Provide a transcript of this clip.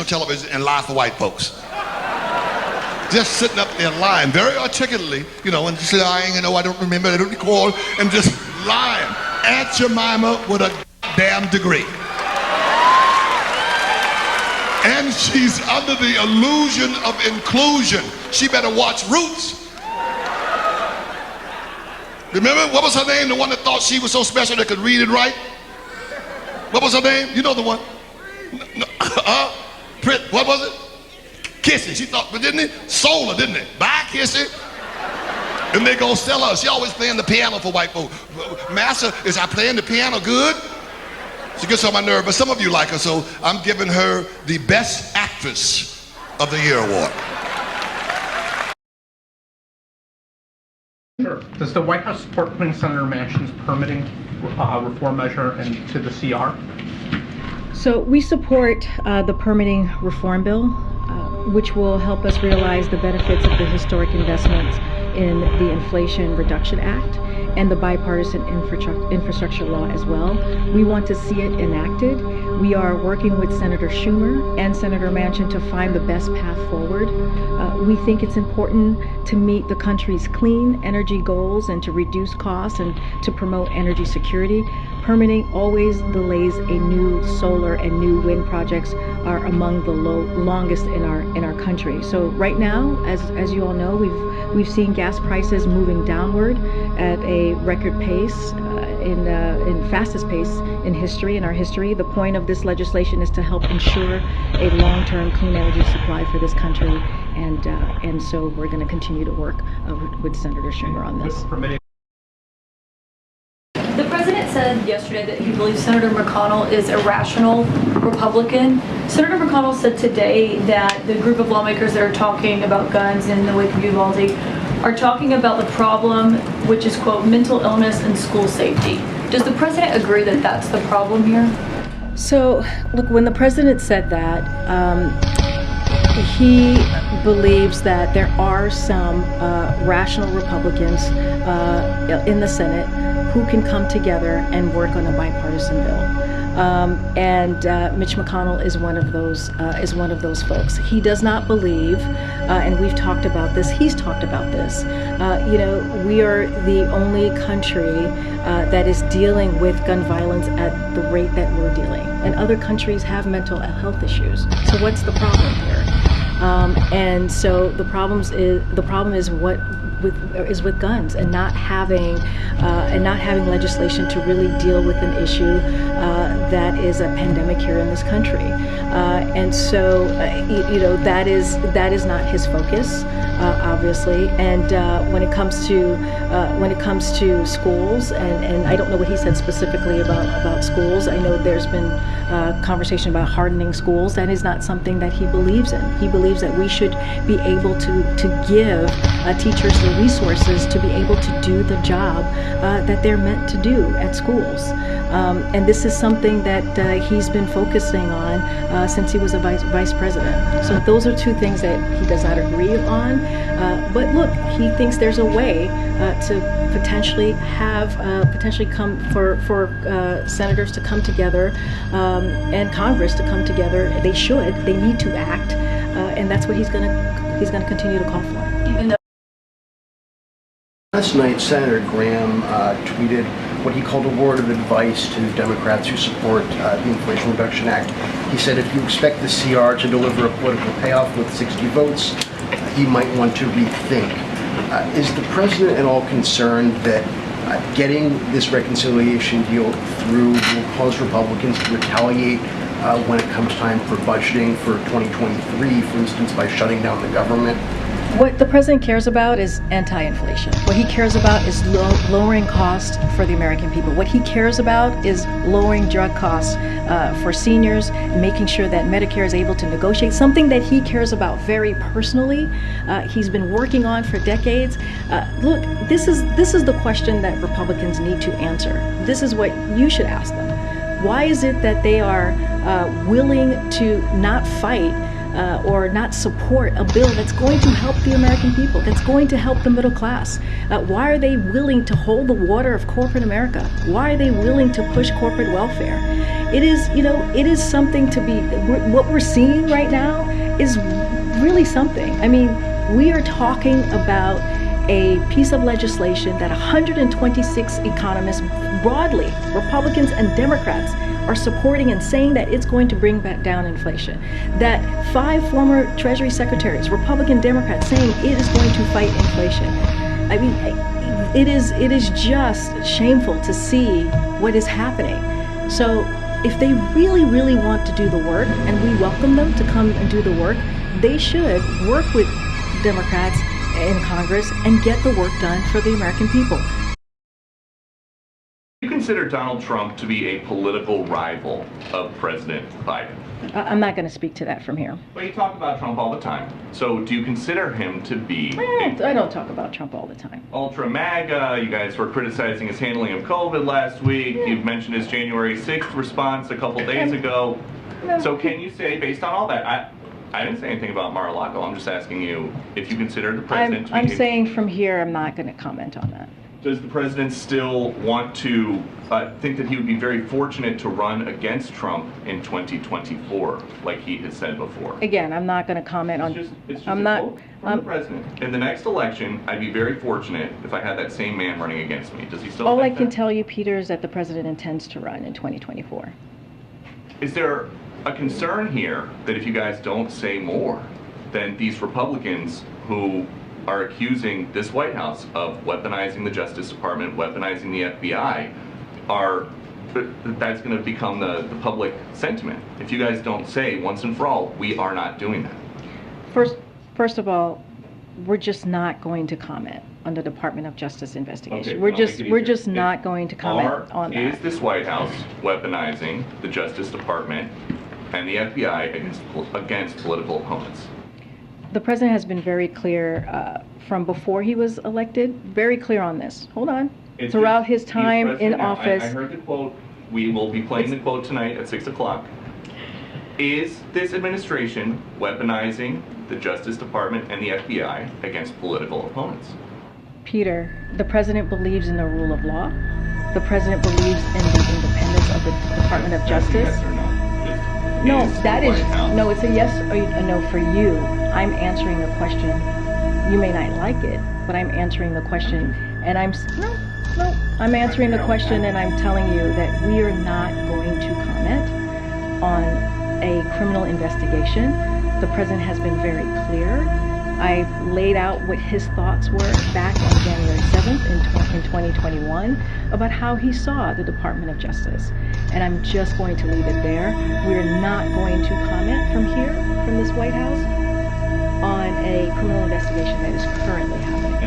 Television and lie for white folks. Just sitting up there lying very articulately, you know, and just lying, you know, I don't remember, I don't recall, and just lying. Aunt Jemima with a damn degree. And she's under the illusion of inclusion. She better watch Roots. Remember, what was her name? The one that thought she was so special that could read and write? What was her name? You know the one. What was it? Kissy. She thought, but didn't it? Solar, didn't it? Bye, Kissy. And they gonna sell her. She always playing the piano for white folk. Master, is I playing the piano good? She gets on my nerve, but some of you like her, so I'm giving her the Best Actress of the Year award. Sure. Does the White House support putting Senator Manchin's permitting reform measure into the CR? So we support the permitting reform bill, which will help us realize the benefits of the historic investments in the Inflation Reduction Act and the bipartisan infrastructure law as well. We want to see it enacted. We are working with Senator Schumer and Senator Manchin to find the best path forward. We think it's important to meet the country's clean energy goals and to reduce costs and to promote energy security. Permitting always delays a new solar and new wind projects are among the longest in our country. So right now, as you all know, we've seen gas prices moving downward at a record pace, in fastest pace in our history. The point of this legislation is to help ensure a long-term clean energy supply for this country, and so we're going to continue to work with Senator Schumer on this. The president said yesterday that he believes Senator McConnell is a rational Republican. Senator McConnell said today that the group of lawmakers that are talking about guns in the wake of Uvalde are talking about the problem, which is, quote, mental illness and school safety. Does the president agree that that's the problem here? So, look, when the president said that, he believes that there are some rational Republicans in the Senate who can come together and work on a bipartisan bill. And Mitch McConnell is one of those folks. He does not believe, and we've talked about this. He's talked about this. We are the only country that is dealing with gun violence at the rate that we're dealing, and other countries have mental health issues. So what's the problem here? And so the problem is with guns and not having legislation to really deal with an issue that is a pandemic here in this country, and so that is not his focus, obviously. And when it comes to schools, and I don't know what he said specifically about schools. I know there's been conversation about hardening schools. That is not something that he believes in. He believes that we should be able to give teachers the resources to be able to do the job that they're meant to do at schools. And this is something that he's been focusing on since he was a vice president. So those are two things that he does not agree on. But look, he thinks there's a way to potentially come for senators to come together and Congress to come together. They need to act, and that's what he's going to continue to call for. Even though last night, Senator Graham tweeted what he called a word of advice to Democrats who support the Inflation Reduction Act. He said if you expect the CR to deliver a political payoff with 60 votes, he might want to rethink. Is the president at all concerned that getting this reconciliation deal through will cause Republicans to retaliate when it comes time for budgeting for 2023, for instance, by shutting down the government? What the president cares about is anti-inflation. What he cares about is lowering costs for the American people. What he cares about is lowering drug costs for seniors, making sure that Medicare is able to negotiate, something that he cares about very personally. He's been working on for decades. Look, this is the question that Republicans need to answer. This is what you should ask them. Why is it that they are willing to not fight or not support a bill that's going to help the American people, that's going to help the middle class? Why are they willing to hold the water of corporate America? Why are they willing to push corporate welfare? It is, it is something to be, what we're seeing right now is really something. I mean, we are talking about a piece of legislation that 126 economists broadly, Republicans and Democrats, are supporting and saying that it's going to bring back down inflation. That 5 former Treasury secretaries, Republican, Democrats, saying it is going to fight inflation. I mean, it is just shameful to see what is happening. So if they really, really want to do the work, and we welcome them to come and do the work, they should work with Democrats in Congress and get the work done for the American people. Do you consider Donald Trump to be a political rival of President Biden? I'm not going to speak to that from here. Well, you talk about Trump all the time. So do you consider him to be I don't talk about Trump all the time. ultra MAGA? You guys were criticizing his handling of COVID last week. You've mentioned his January 6th response a couple days ago. So can you say, based on all that, I didn't say anything about Mar-a-Lago. I'm just asking you if you consider the president to be... I'm saying from here, I'm not going to comment on that. Does the president still want to think that he would be very fortunate to run against Trump in 2024, like he has said before? Again, I'm not going to comment on... It's just I'm a not... quote from the president. In the next election, I'd be very fortunate if I had that same man running against me. Does he still All I think can that? tell you, Peter, is that the president intends to run in 2024. Is there a concern here that if you guys don't say more, then these Republicans who are accusing this White House of weaponizing the Justice Department, weaponizing the FBI, that's going to become the public sentiment? If you guys don't say once and for all, we are not doing that. First of all, we're just not going to comment on the Department of Justice investigation. Okay, we're just not going to comment on that. Is this White House weaponizing the Justice Department and the FBI against political opponents? The president has been very clear from before he was elected, very clear on this. Hold on. Throughout his time in office. I heard the quote. We will be playing the quote tonight at 6 o'clock. Is this administration weaponizing the Justice Department and the FBI against political opponents? Peter, the president believes in the rule of law. The president believes in the independence of the Department of Justice. Yes or no? No, Is that the is, White House- no, it's a yes or a no for you. I'm answering the question. You may not like it, but I'm answering the question. And I'm answering the question and I'm telling you that we are not going to comment on a criminal investigation. The president has been very clear. I've laid out what his thoughts were back on January 7th in 2021 about how he saw the Department of Justice. And I'm just going to leave it there. We're not going to comment from here, from this White House, on a criminal investigation that is currently happening.